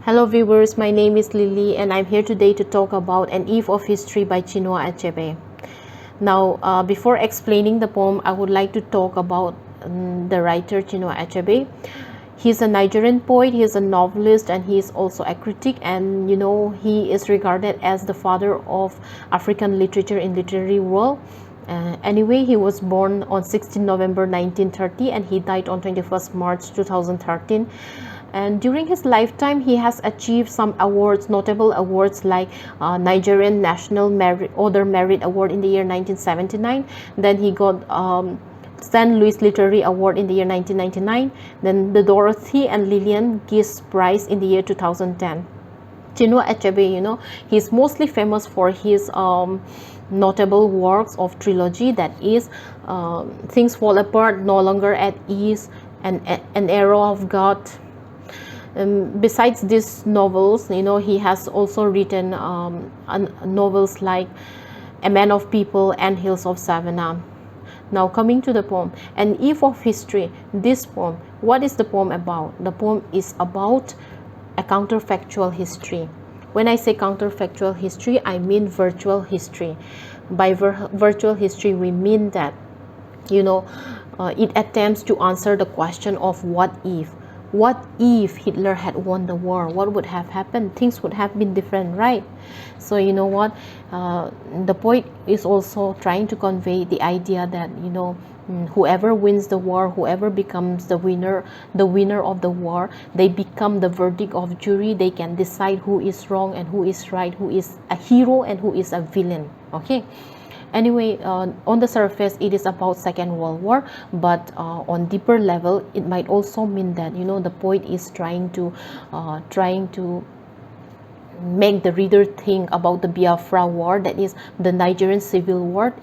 Hello viewers, my name is Lily and I'm here today to talk about An Eve of History by Chinua Achebe. Now, before explaining the poem, I would like to talk about the writer Chinua Achebe. He's a Nigerian poet, he is a novelist, and he is also a critic, and he is regarded as the father of African literature in literary world. Anyway, he was born on 16 November 1930 and he died on 21st March 2013. And during his lifetime, he has achieved some awards, notable awards like Nigerian National Order Merit Award in the year 1979. Then he got St. Louis Literary Award in the year 1999. Then the Dorothy and Lillian Gish Prize in the year 2010. Chinua Achebe, he's mostly famous for his notable works of trilogy, that is Things Fall Apart, No Longer at Ease, and An Arrow of God. Besides these novels, he has also written novels like A Man of People and Hills of Savannah. Now coming to the poem, An Eve of History. This poem, what is the poem about? The poem is about a counterfactual history. When I say counterfactual history, I mean virtual history. By virtual history, we mean that it attempts to answer the question of what if. What if Hitler had won the war? What would have happened? Things would have been different, right? So you know what? The poet is also trying to convey the idea that whoever wins the war, whoever becomes the winner of the war, they become the verdict of jury. They can decide who is wrong and who is right, who is a hero and who is a villain. Okay. Anyway, on the surface, it is about Second World War, but on deeper level, it might also mean that the poet is trying to make the reader think about the Biafra War, that is the Nigerian Civil War.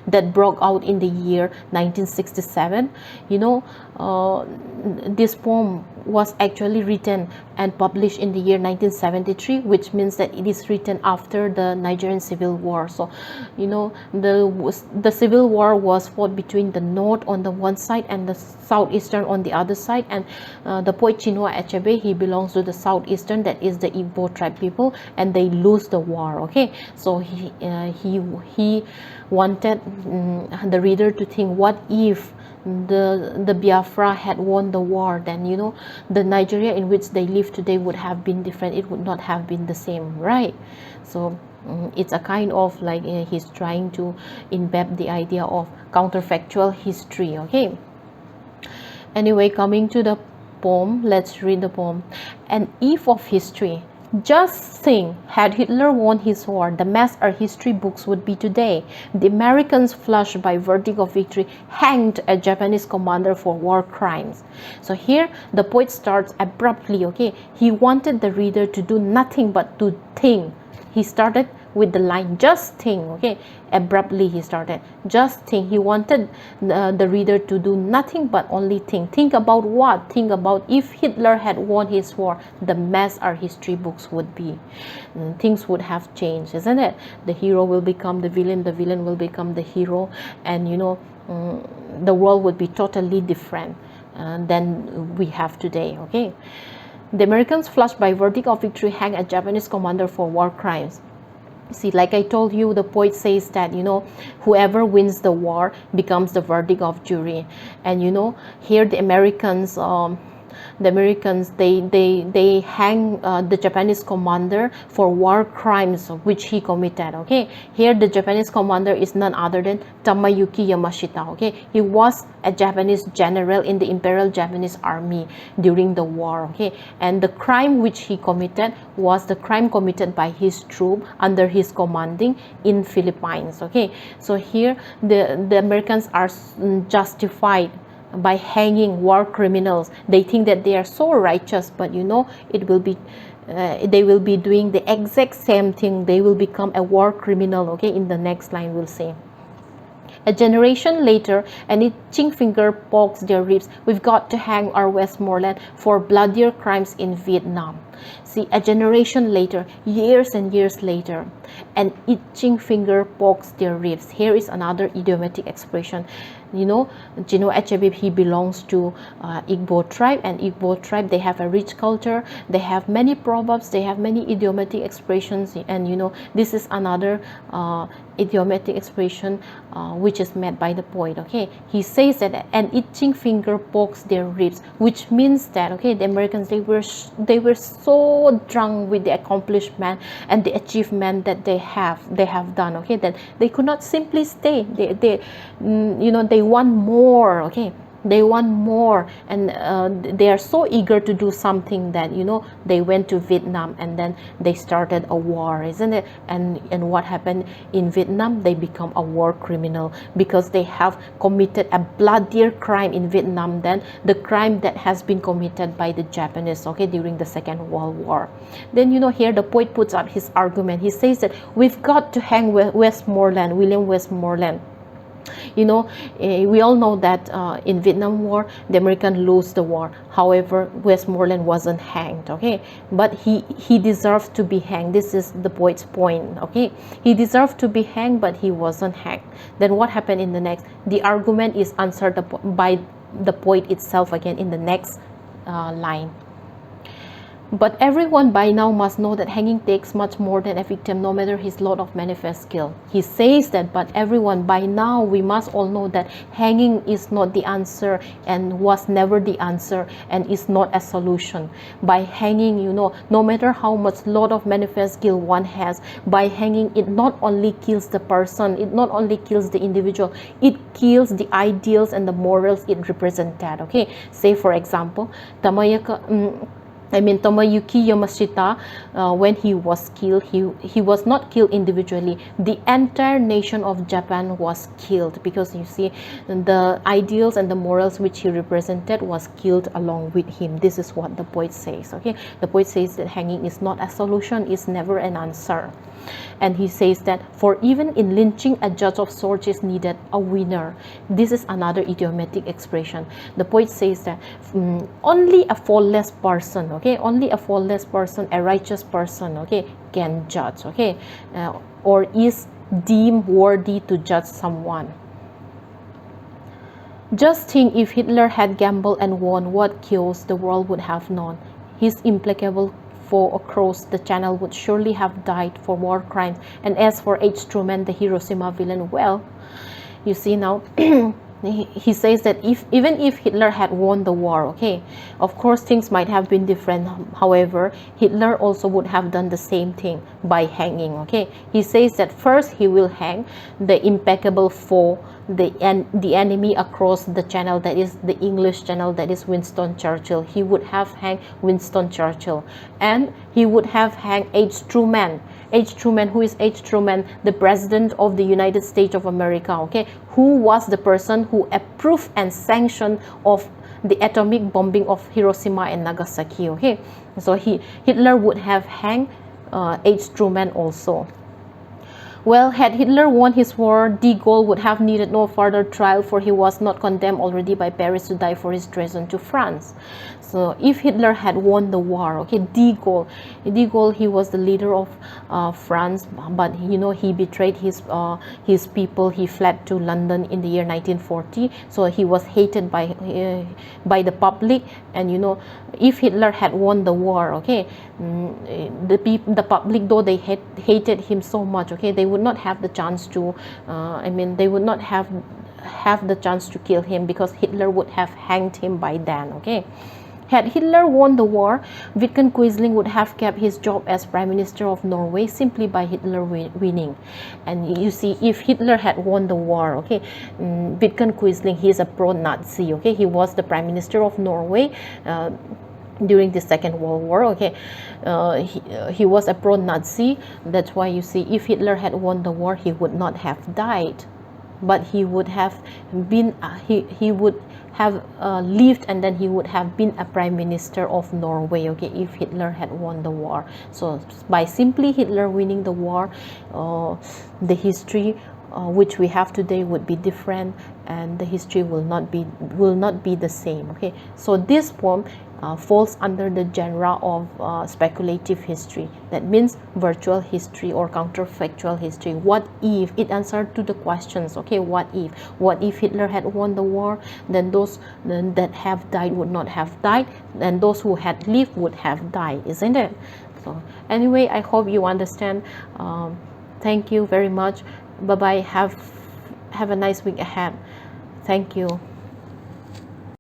That broke out in the year 1967. This poem was actually written and published in the year 1973, which means that it is written after the Nigerian Civil War. So the Civil War was fought between the North on the one side and the Southeastern on the other side, and the poet Chinua Achebe, he belongs to the Southeastern, that is the Igbo tribe people, and they lose the war. Okay, so he wanted the reader to think, what if the Biafra had won the war? Then the Nigeria in which they live today would have been different. It would not have been the same, right? So it's a kind of like he's trying to embed the idea of counterfactual history. Okay, anyway, coming to the poem, let's read the poem. An Eve of History. Just think, had Hitler won his war, the mess our history books would be today. The Americans, flushed by verdict of victory, hanged a Japanese commander for war crimes. So here the poet starts abruptly. Okay, he wanted the reader to do nothing but to think. He started with the line, just think. Okay, abruptly he started, just think. He wanted the reader to do nothing but only think about what? Think about if Hitler had won his war, the mess our history books would be. Things would have changed, isn't it? The hero will become the villain will become the hero, and the world would be totally different than we have today. Okay, the Americans, flushed by verdict of victory, hanged a Japanese commander for war crimes. See, like I told you, the poet says that whoever wins the war becomes the verdict of jury, and here the Americans they hang the Japanese commander for war crimes which he committed. Okay, here the Japanese commander is none other than Tamayuki Yamashita. Okay, he was a Japanese general in the Imperial Japanese Army during the war. Okay, and the crime which he committed was the crime committed by his troop under his commanding in Philippines. Okay, so here the Americans are justified by hanging war criminals. They think that they are so righteous, but it will be they will be doing the exact same thing. They will become a war criminal. Okay, in the next line we'll say, a generation later, an itching finger pokes their ribs. We've got to hang our Westmoreland for bloodier crimes in Vietnam. See, a generation later, years and years later, an itching finger pokes their ribs. Here is another idiomatic expression. you know, Chinua Achebe, he belongs to Igbo tribe, and Igbo tribe, they have a rich culture, they have many proverbs, they have many idiomatic expressions, and you know, this is another idiomatic expression which is made by the poet. Okay, he says that an itching finger pokes their ribs, which means that, okay, the Americans, they were so drunk with the accomplishment and the achievement that they have done, okay, that they could not simply stay. They you know, they want more. Okay, they want more, and they are so eager to do something that, you know, they went to Vietnam and then they started a war, isn't it? And what happened in Vietnam? They become a war criminal because they have committed a bloodier crime in Vietnam than the crime that has been committed by the Japanese, okay, during the Second World War. Then, you know, here the poet puts out his argument. He says that we've got to hang Westmoreland, William Westmoreland. You know, we all know that in Vietnam War, the American lost the war. However, Westmoreland wasn't hanged, okay, but he deserved to be hanged. This is the poet's point, okay. He deserved to be hanged, but he wasn't hanged. Then what happened in the next? The argument is answered by the poet itself again in the next line. But everyone by now must know that hanging takes much more than a victim, no matter his lot of manifest skill. He says that, but everyone by now, we must all know that hanging is not the answer and was never the answer and is not a solution. By hanging, you know, no matter how much lot of manifest skill one has, by hanging, it not only kills the person, it not only kills the individual, it kills the ideals and the morals it represented. Okay, say for example, Tomoyuki Yamashita, when he was killed, he was not killed individually. The entire nation of Japan was killed because, you see, the ideals and the morals which he represented was killed along with him. This is what the poet says. Okay, the poet says that hanging is not a solution, is never an answer. And he says that for even in lynching, a judge of sorts is needed, a winner. This is another idiomatic expression. The poet says that only a faultless person, okay, only a faultless person, a righteous person, okay, can judge, okay, or is deemed worthy to judge someone. Just think, if Hitler had gambled and won, what chaos the world would have known. His implacable foe across the channel would surely have died for war crimes. And as for Truman, the Hiroshima villain, well, you see now, he says that even if Hitler had won the war, okay, of course things might have been different. However, Hitler also would have done the same thing by hanging. Okay, he says that first he will hang the impeccable foe, the enemy across the channel, that is the English Channel, that is Winston Churchill. He would have hanged Winston Churchill, and he would have hanged Truman. Truman, who is Truman? The President of the United States of America, okay, who was the person who approved and sanctioned of the atomic bombing of Hiroshima and Nagasaki. Okay, so Hitler would have hanged Truman also. Well, had Hitler won his war, de Gaulle would have needed no further trial, for he was not condemned already by Paris to die for his treason to France. So if Hitler had won the war, okay, de Gaulle, he was the leader of France, but you know, he betrayed his people. He fled to London in the year 1940, so he was hated by the public. And you know, if Hitler had won the war, okay, the public, though they hated him so much, okay, they would not have the chance to they would not have the chance to kill him, because Hitler would have hanged him by then. Okay, had Hitler won the war, Vidkun Quisling would have kept his job as Prime Minister of Norway simply by Hitler winning. And you see, if Hitler had won the war, okay, Vidkun Quisling, he is a pro-Nazi, okay, he was the Prime Minister of Norway during the Second World War. Okay, he was a pro-Nazi. That's why you see, if Hitler had won the war, he would not have died, but he would have been he would have lived, and then he would have been a Prime Minister of Norway, okay, if Hitler had won the war. So by simply Hitler winning the war, the history which we have today would be different, and the history will not be the same. Okay, so this poem falls under the genre of speculative history. That means virtual history or counterfactual history. What if it answered to the questions? Okay, what if Hitler had won the war? Then those that have died would not have died, and those who had lived would have died, isn't it? So anyway, I hope you understand. Thank you very much. Bye bye. Have a nice week ahead. Thank you.